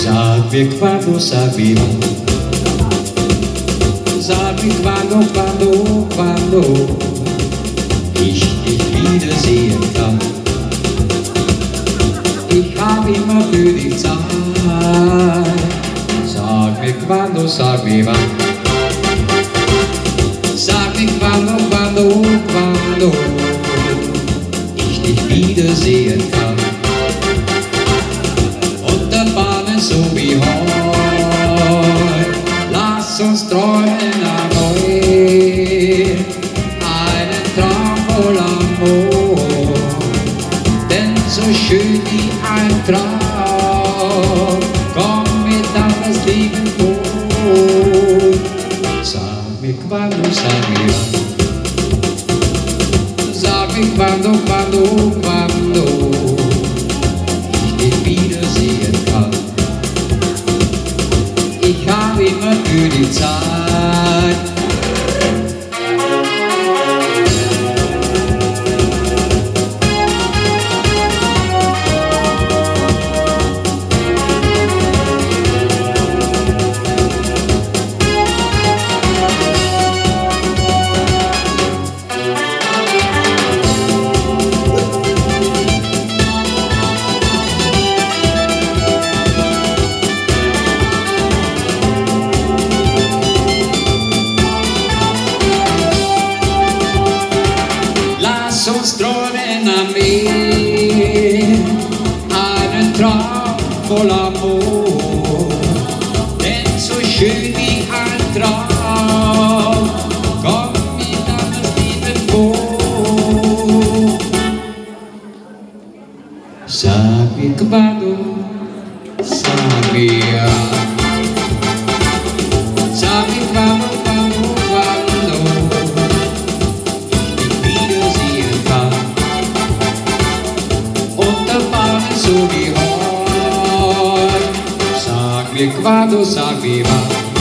Sag mir quando, sag wie wann. Sag mir quando ich dich wiedersehen kann. Ich hab immer für dich Zeit. Sag mir quando, sag wie wann. Sag mir quando ich dich wiedersehen kann. So wie heut, lass uns träumen erneut, einen Traum voll Amor, denn so schön wie ein Traum, komm mit auf das Leben vor. Sag mir quando, sag mir wann. Sag mir quando ich dich wiedersehen kann. Ich hab immer für die Zeit. Lass uns träumen am Meer, einen Traum voll Amor, denn so schön wie ein Traum, komm mit an das Leben vor. Sag mir quando, sag mir, sag mir quando so wie heut. Sag mir quando, sag wie wann.